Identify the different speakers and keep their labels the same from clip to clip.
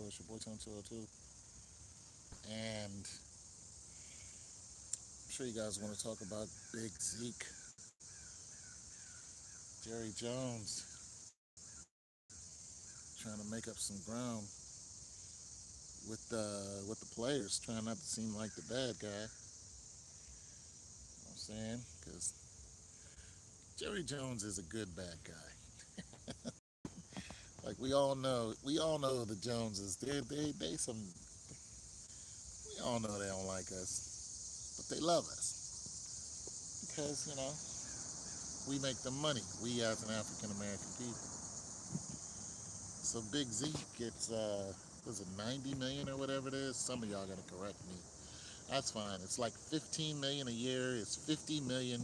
Speaker 1: It's your boy Tone 202. And I'm sure you guys want to talk about Big Zeke, Jerry Jones, trying to make up some ground with the players, trying not to seem like the bad guy. You know what I'm saying? Because Jerry Jones is a good bad guy. Like we all know the Joneses. They some. We all know they don't like us, but they love us because we make them money. We as an African American people. So Big Z gets was it 90 million or whatever it is? Some of y'all gotta correct me. That's fine. It's like 15 million a year. It's 50 million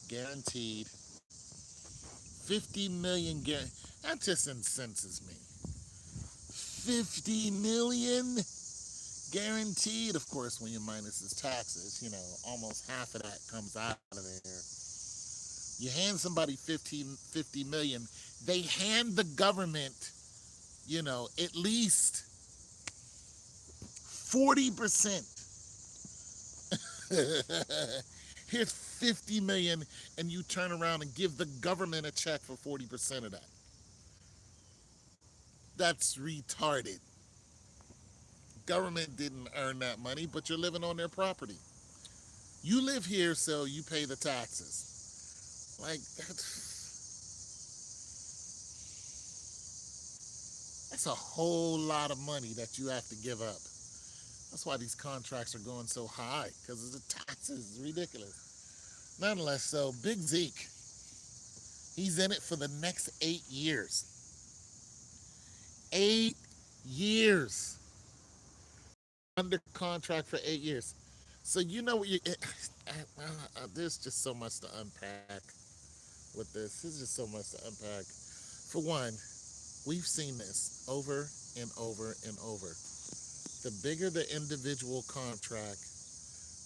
Speaker 1: guaranteed. 50 million guaranteed. That just incenses me. 50 million guaranteed. Of course, when you minus his taxes, almost half of that comes out of there. You hand somebody 50 million, they hand the government, at least 40%. Here's 50 million, and you turn around and give the government a check for 40% of that. That's retarded. Government didn't earn that money, but you're living on their property. You live here, so you pay the taxes. Like that's a whole lot of money that you have to give up. That's why these contracts are going so high, because of the taxes. It's ridiculous. Nonetheless, so Big Zeke, he's in it for the next 8 years. 8 years under contract for 8 years. So you know what you. There's just so much to unpack with this. There's just so much to unpack. For one, we've seen this over and over and over. The bigger the individual contract,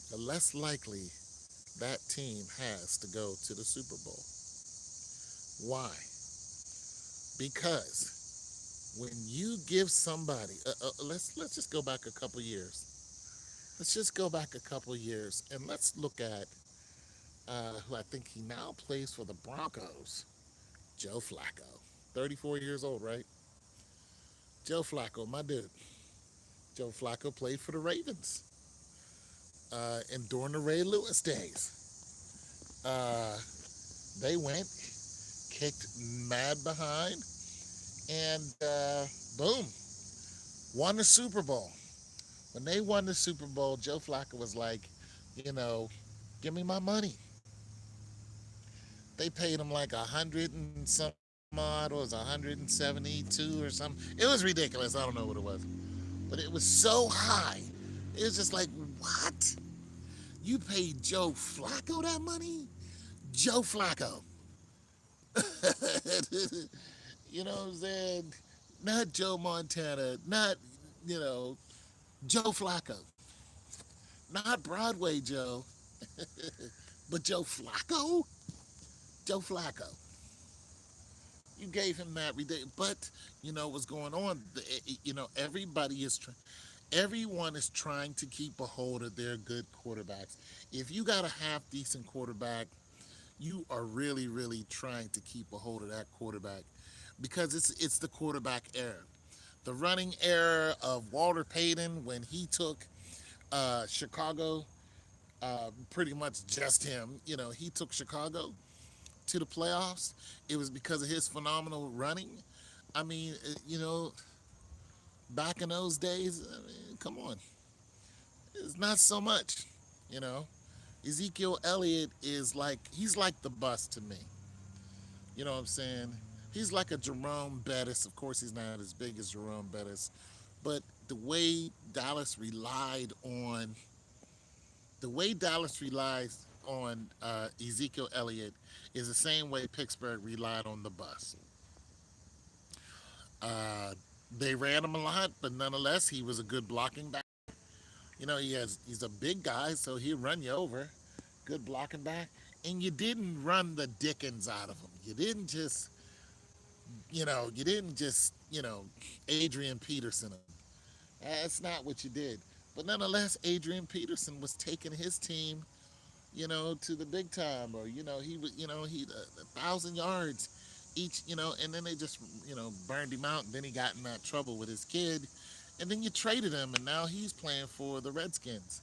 Speaker 1: the less likely that team has to go to the Super Bowl. Why? Because when you give somebody, let's just go back a couple years. Let's just go back a couple years and let's look at who I think he now plays for the Broncos, Joe Flacco. 34 years old, right? Joe Flacco, my dude. Joe Flacco played for the Ravens and during the Ray Lewis days. Uh, they went, kicked mad behind, and boom, won the Super Bowl. When they won the Super Bowl, Joe Flacco was like, give me my money. They paid him like 100 and some odd, or it was 172 or something. It was ridiculous. I don't know what it was. But it was so high. It was just like, what? You paid Joe Flacco that money? Joe Flacco. You know what I'm saying? Not Joe Montana, not, you know, Joe Flacco. Not Broadway Joe, but Joe Flacco? Joe Flacco. You gave him that ridiculous, but you know what's going on. Everyone is trying to keep a hold of their good quarterbacks. If you got a half decent quarterback, you are really, really trying to keep a hold of that quarterback because it's the quarterback era. The running era of Walter Payton when he took Chicago, pretty much just him. He took Chicago to the playoffs. It was because of his phenomenal running. I mean, back in those days, I mean, come on, it's not so much. You know, Ezekil Elliot is like he's like the bus to me. You know what I'm saying? He's like a Jerome Bettis. Of course, he's not as big as Jerome Bettis, but Dallas relied on the way Dallas relies on Ezekiel Elliott is the same way Pittsburgh relied on the bus. Uh, they ran him a lot, but nonetheless, he was a good blocking back. He's a big guy, so he'll run you over. Good blocking back, and you didn't run the dickens out of him. You didn't just Adrian Peterson him. That's not what you did. But nonetheless, Adrian Peterson was taking his team, to the big time, or he was, he 1,000 yards each, and then they just, burned him out, and then he got in that trouble with his kid, and then you traded him, and now he's playing for the Redskins.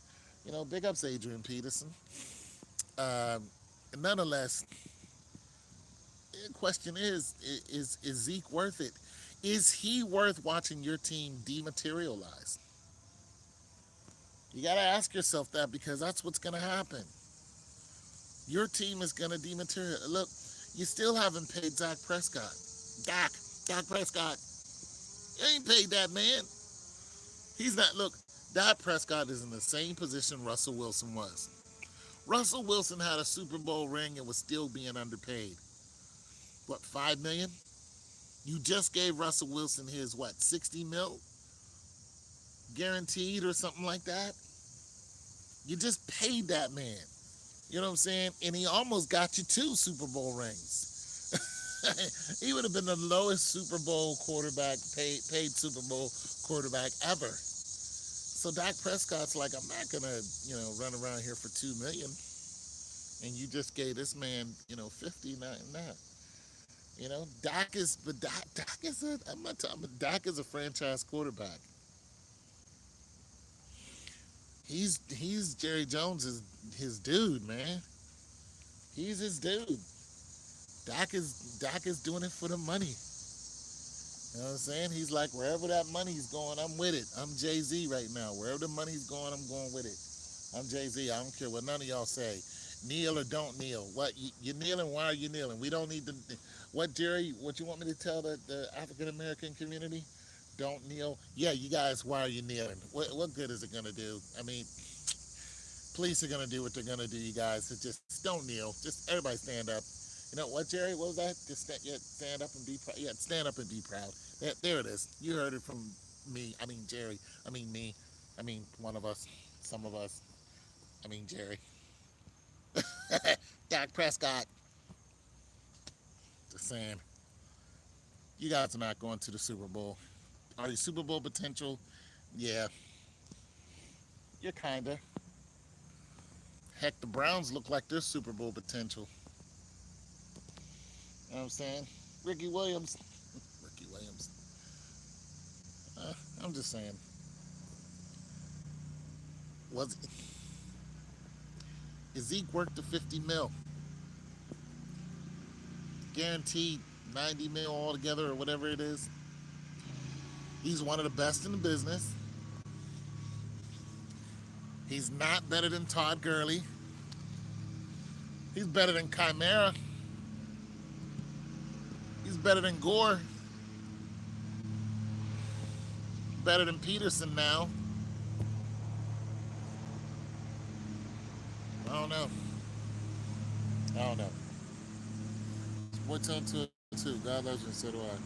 Speaker 1: Big ups Adrian Peterson. Um, Nonetheless, the question is Zeke worth it? Is he worth watching your team dematerialize? You got to ask yourself that because that's what's going to happen. Your team is going to dematerialize. Look, you still haven't paid Dak Prescott. Dak, Dak Prescott. You ain't paid that man. He's not. Look, Dak Prescott is in the same position Russell Wilson was. Russell Wilson had a Super Bowl ring and was still being underpaid. What, 5 million? You just gave Russell Wilson his, what, 60 mil guaranteed or something like that? You just paid that man. You know what I'm saying? And he almost got you 2 Super Bowl rings. He would have been the lowest Super Bowl quarterback, paid Super Bowl quarterback ever. So Dak Prescott's like, I'm not gonna, run around here for 2 million. And you just gave this man, 50, not. Dak is I'm not talking, but Dak is a franchise quarterback. He's Jerry Jones is his dude, man. He's his dude. Dak is doing it for the money. You know what I'm saying? He's like, wherever that money's going, I'm with it. I'm Jay-Z right now. Wherever the money's going, I'm going with it. I'm Jay-Z. I don't care what none of y'all say. Kneel or don't kneel. What you kneeling? Why are you kneeling? We don't need to. What, Jerry? What you want me to tell the African American community? Don't kneel. Yeah, you guys. Why are you kneeling? What good is it gonna do? I mean, police are gonna do what they're gonna do. You guys. It just don't kneel. Just everybody stand up. You know what, Jerry? What was that? Just stand up and be proud. Yeah, stand up and be proud. There it is. You heard it from me. I mean Jerry. I mean me. I mean one of us. Some of us. I mean Jerry. Dak Prescott. Just saying. You guys are not going to the Super Bowl. Are you Super Bowl potential? Yeah, you're kinda. Heck, the Browns look like they're Super Bowl potential. You know what I'm saying? Ricky Williams. Ricky Williams. I'm just saying. Was is Zeke worth the 50 mil? Guaranteed 90 mil altogether or whatever it is. He's one of the best in the business. He's not better than Todd Gurley. He's better than Chimera. He's better than Gore. Better than Peterson now. I don't know. I don't know. Sports on 202. God loves you, and so do I.